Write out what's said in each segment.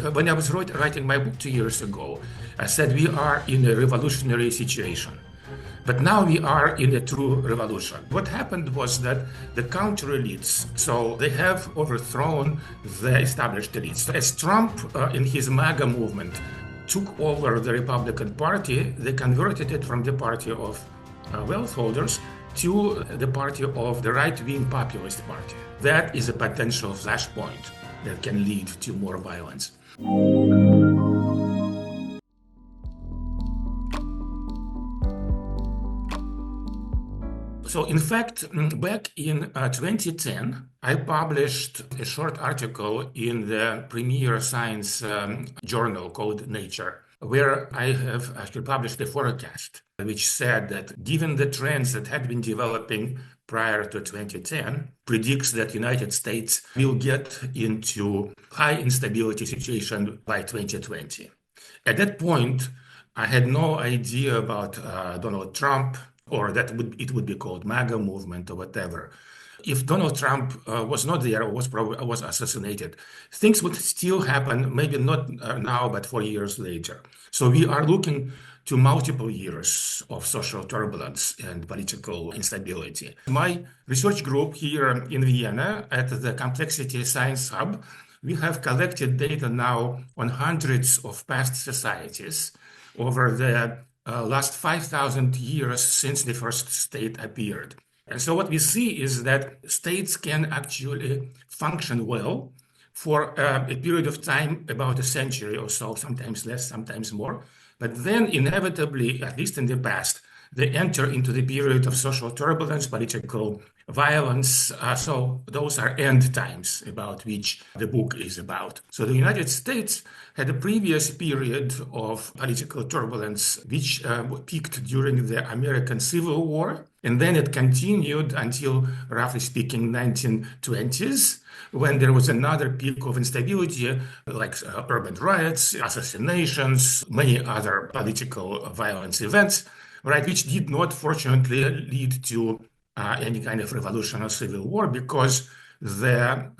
When I was writing my book 2 years ago, I said we are in a revolutionary situation. But now we are in a true revolution. What happened was that the counter elites, so they have overthrown the established elites. As Trump, in his Maga movement, took over the Republican Party, they converted it from the party of wealth holders to the party of the right-wing populist party. That is a potential flashpoint that can lead to more violence. So, in fact, back in 2010, I published a short article in the premier science journal called Nature, where I have actually published a forecast which said that given the trends that had been developing prior to 2010, predicts that United States will get into high instability situation by 2020. At that point, I had no idea about Donald Trump, or that it would be called Maga movement or whatever. If Donald Trump was not there or was assassinated, things would still happen, maybe not now, but 4 years later. So we are looking to multiple years of social turbulence and political instability. My research group here in Vienna at the Complexity Science Hub, we have collected data now on hundreds of past societies over the last 5,000 years since the first state appeared. And so what we see is that states can actually function well for a period of time, about a century or so, sometimes less, sometimes more. But then inevitably, at least in the past, they enter into the period of social turbulence, political violence. So those are end times about which the book is about. So the United States had a previous period of political turbulence, which peaked during the American Civil War. And then it continued until, roughly speaking, 1920s, when there was another peak of instability, like urban riots, assassinations, many other political violence events, right, which did not, fortunately, lead to any kind of revolution or civil war, because the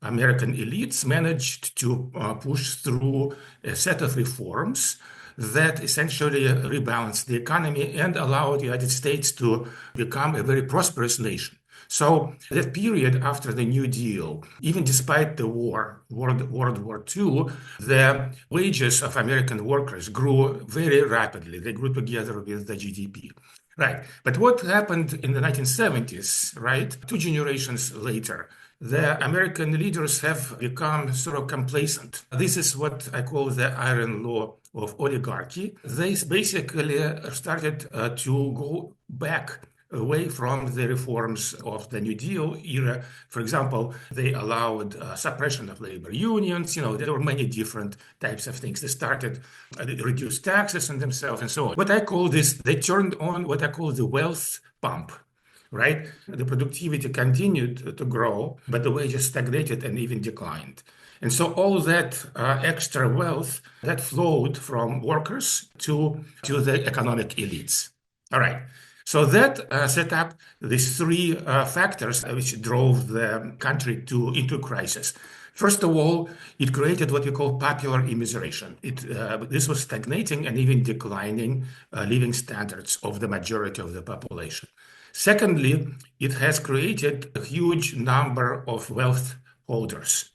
American elites managed to push through a set of reforms that essentially rebalanced the economy and allowed the United States to become a very prosperous nation. So that period after the New Deal, even despite the World War II, the wages of American workers grew very rapidly. They grew together with the GDP. Right. But what happened in the 1970s, right, 2 generations later, the American leaders have become sort of complacent. This is what I call the iron law of oligarchy. They basically started to go back away from the reforms of the New Deal era. For example, they allowed suppression of labor unions. There were many different types of things. They started reduced taxes on themselves and so on. What I call this, they turned on what I call the wealth pump, right? The productivity continued to grow, but the wages stagnated and even declined. And so all that extra wealth that flowed from workers to the economic elites. All right. So that set up these three factors which drove the country into crisis. First of all, it created what we call popular immiseration. This was stagnating and even declining living standards of the majority of the population. Secondly, it has created a huge number of wealth holders.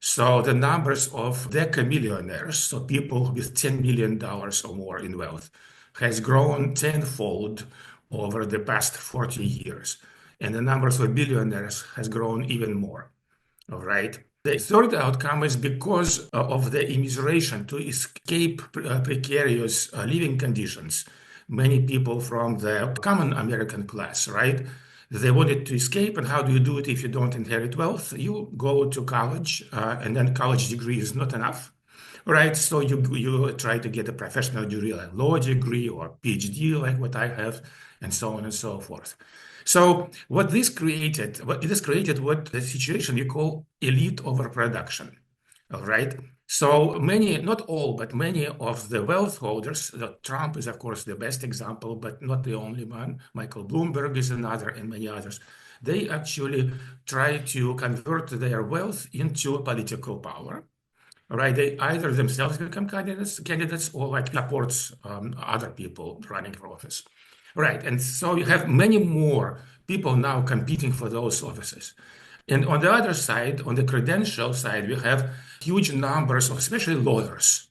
So the numbers of decamillionaires, so people with $10 million or more in wealth, has grown tenfold over the past 40 years. And the numbers of billionaires has grown even more. All right. The third outcome is because of the immiseration to escape precarious living conditions. Many people from the common American class, right? They wanted to escape. And how do you do it if you don't inherit wealth? You go to college, and then college degree is not enough. Right, so you try to get a professional degree, like law degree or PhD, like what I have, and so on and so forth. So what this created, what the situation we call elite overproduction. All right. So many, not all, but many of the wealth holders, Trump is, of course, the best example, but not the only one. Michael Bloomberg is another, and many others. They actually try to convert their wealth into political power. right? They either themselves become candidates or like supports other people running for office, right? And so you have many more people now competing for those offices. And on the other side, on the credential side, we have huge numbers of especially lawyers.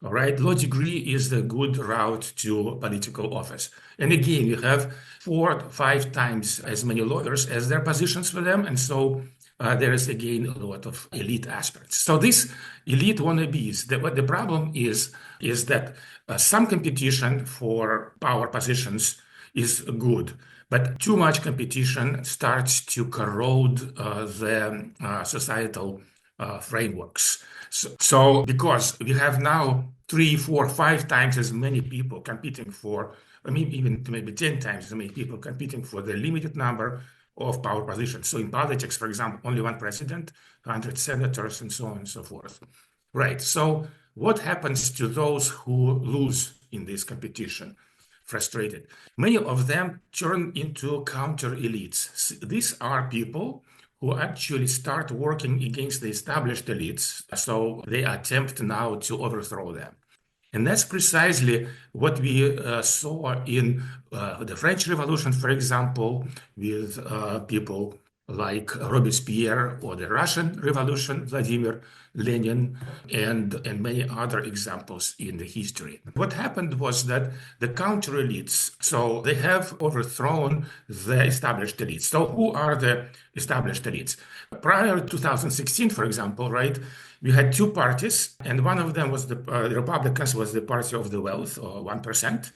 All right, law degree is the good route to political office. And again, you have 4 or 5 times as many lawyers as there are positions for them. And so there is again a lot of elite aspects. So this elite wannabes, what the problem is that some competition for power positions is good, but too much competition starts to corrode the societal frameworks. So because we have now 3, 4, 5 times as many people competing for, I mean, even maybe 10 times as many people competing for the limited number of power positions. So in politics, for example, only one president, 100 senators, and so on and so forth. Right. So what happens to those who lose in this competition? Frustrated. Many of them turn into counter elites. These are people who actually start working against the established elites. So they attempt now to overthrow them. And that's precisely what we saw in the French Revolution, for example, with people like Robespierre, or the Russian Revolution, Vladimir Lenin, and many other examples in the history. What happened was that the counter elites, so they have overthrown the established elites. So who are the established elites? Prior to 2016, for example, right, we had two parties, and one of them was the Republicans was the party of the wealth, or 1%.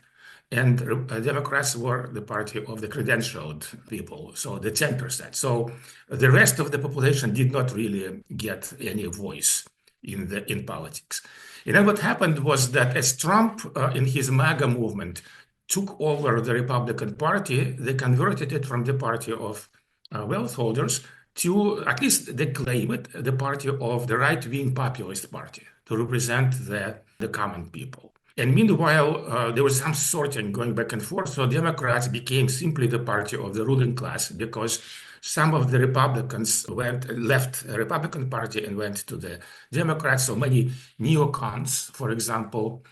And Democrats were the party of the credentialed people, so the 10%. So the rest of the population did not really get any voice in politics. And then what happened was that as Trump, in his Maga movement, took over the Republican Party, they converted it from the party of wealth holders to, at least they claim it, the party of the right-wing populist party, to represent the common people. And meanwhile, there was some sorting going back and forth. So Democrats became simply the party of the ruling class because some of the Republicans left the Republican Party and went to the Democrats. So many neocons, for example,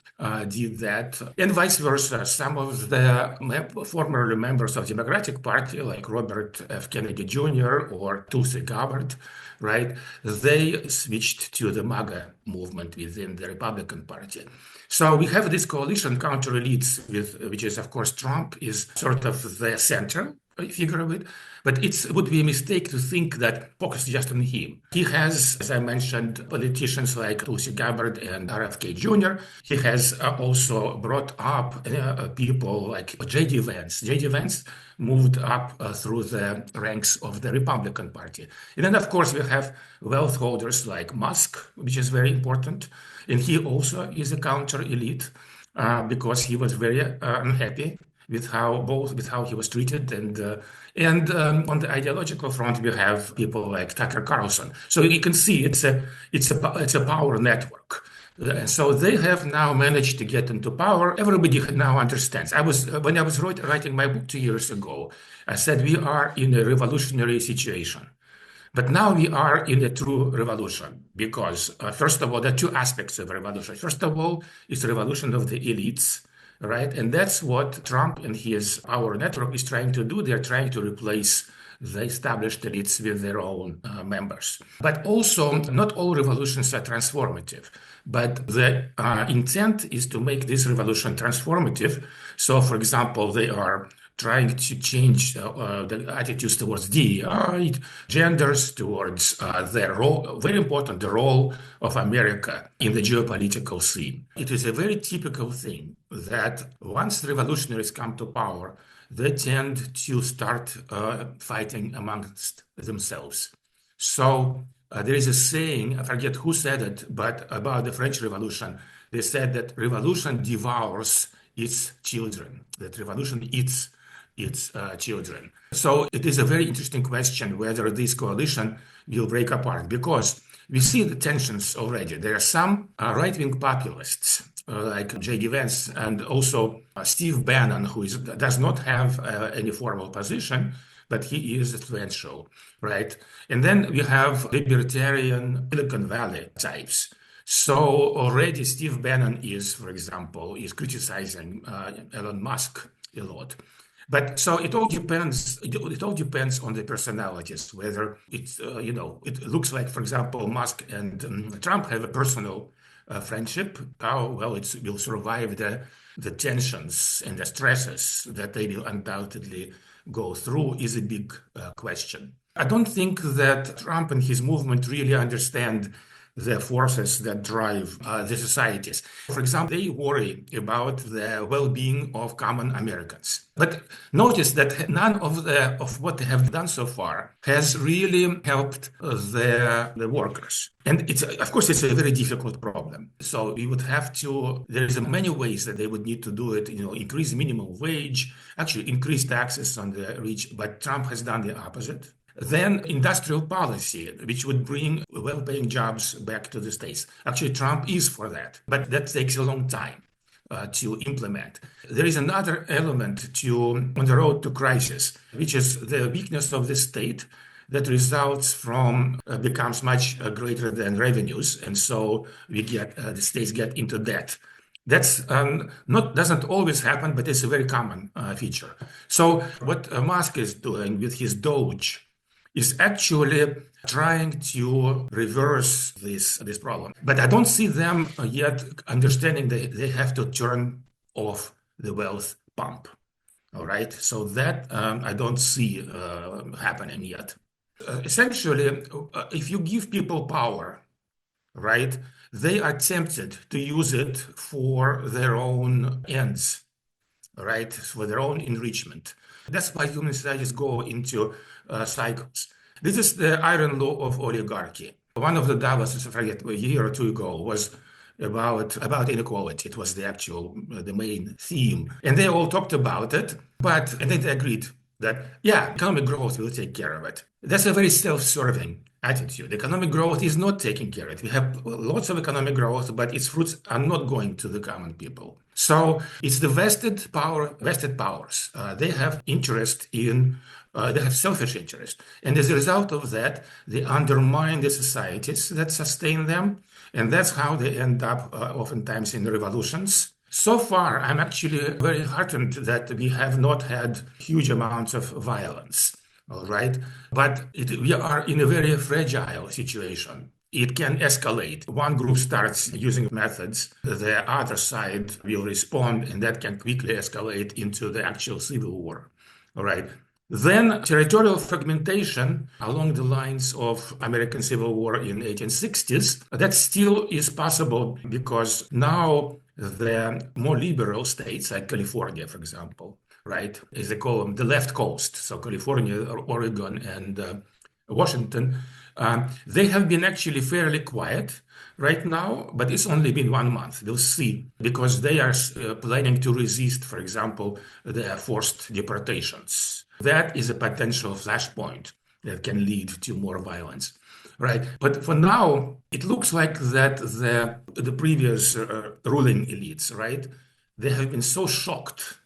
did that, and vice versa. Some of the former members of the Democratic Party, like Robert F. Kennedy Jr. or Tulsi Gabbard, right, they switched to the Maga movement within the Republican Party. So we have this coalition counter elites, which is, of course, Trump is sort of the center figure of it. But it would be a mistake to think that focus just on him. He has, as I mentioned, politicians like Tulsi Gabbard and RFK Jr. He has also brought up people like J.D. Vance. J.D. Vance moved up through the ranks of the Republican Party. And then, of course, we have wealth holders like Musk, which is very important. And he also is a counter elite because he was very unhappy with how he was treated, and on the ideological front we have people like Tucker Carlson. So you can see it's a power network. So they have now managed to get into power. Everybody now understands. When I was writing my book 2 years ago, I said we are in a revolutionary situation. But now we are in a true revolution because, first of all, there are two aspects of revolution. First of all, it's the revolution of the elites, right? And that's what Trump and his power network is trying to do. They're trying to replace the established elites with their own members. But also, not all revolutions are transformative. But the intent is to make this revolution transformative. So, for example, they are trying to change the attitudes towards DEI, genders, towards their role, very important, the role of America in the geopolitical scene. It is a very typical thing that once the revolutionaries come to power, they tend to start fighting amongst themselves. So there is a saying, I forget who said it, but about the French Revolution, they said that revolution devours its children, that revolution eats its children. So it is a very interesting question whether this coalition will break apart, because we see the tensions already. There are some right-wing populists like J.D. Vance and also Steve Bannon, who does not have any formal position, but he is influential, right? And then we have libertarian Silicon Valley types. So already Steve Bannon is, for example, is criticizing Elon Musk a lot. But so it all depends. It all depends on the personalities. Whether it's it looks like, for example, Musk and Trump have a personal friendship. How well it will survive the tensions and the stresses that they will undoubtedly go through is a big question. I don't think that Trump and his movement really understand the forces that drive the societies. For example, they worry about the well-being of common Americans. But notice that none of what they have done so far has really helped the workers. And it's, of course, it's a very difficult problem. So we would have to, there's many ways that they would need to do it, increase minimum wage, actually increase taxes on the rich, but Trump has done the opposite. Then industrial policy, which would bring well-paying jobs back to the States. Actually, Trump is for that, but that takes a long time to implement. There is another element on the road to crisis, which is the weakness of the state that results from becomes much greater than revenues, and so we get the states get into debt. That's not doesn't always happen, but it's a very common feature. So what Musk is doing with his Doge is actually trying to reverse this problem. But I don't see them yet understanding that they have to turn off the wealth pump. All right. So that I don't see happening yet. Essentially, if you give people power, right, they are tempted to use it for their own ends, right, for their own enrichment. That's why human societies go into cycles. This is the iron law of oligarchy. One of the Davos, I forget, a year or two ago, was about inequality. It was the main theme, and they all talked about it. And they agreed that economic growth will take care of it. That's a very self-serving attitude. Economic growth is not taking care of it. We have lots of economic growth, but its fruits are not going to the common people. So it's the vested powers. They have interest in, they have selfish interest. And as a result of that, they undermine the societies that sustain them. And that's how they end up oftentimes in revolutions. So far, I'm actually very heartened that we have not had huge amounts of violence. All right. But we are in a very fragile situation. It can escalate. One group starts using methods, the other side will respond, and that can quickly escalate into the actual civil war. All right. Then territorial fragmentation along the lines of American Civil War in 1860s, that still is possible because now the more liberal states, like California, for example, right, as they call them, the left coast, so California, Oregon, and Washington, they have been actually fairly quiet right now, but it's only been 1 month. We'll see, because they are planning to resist, for example, the forced deportations. That is a potential flashpoint that can lead to more violence, right? But for now, it looks like that the previous ruling elites, right, they have been so shocked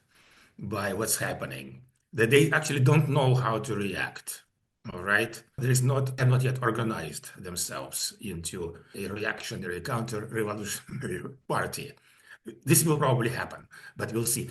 by what's happening that they actually don't know how to react. All right, have not yet organized themselves into a reactionary, counter-revolutionary party. This will probably happen, but we'll see.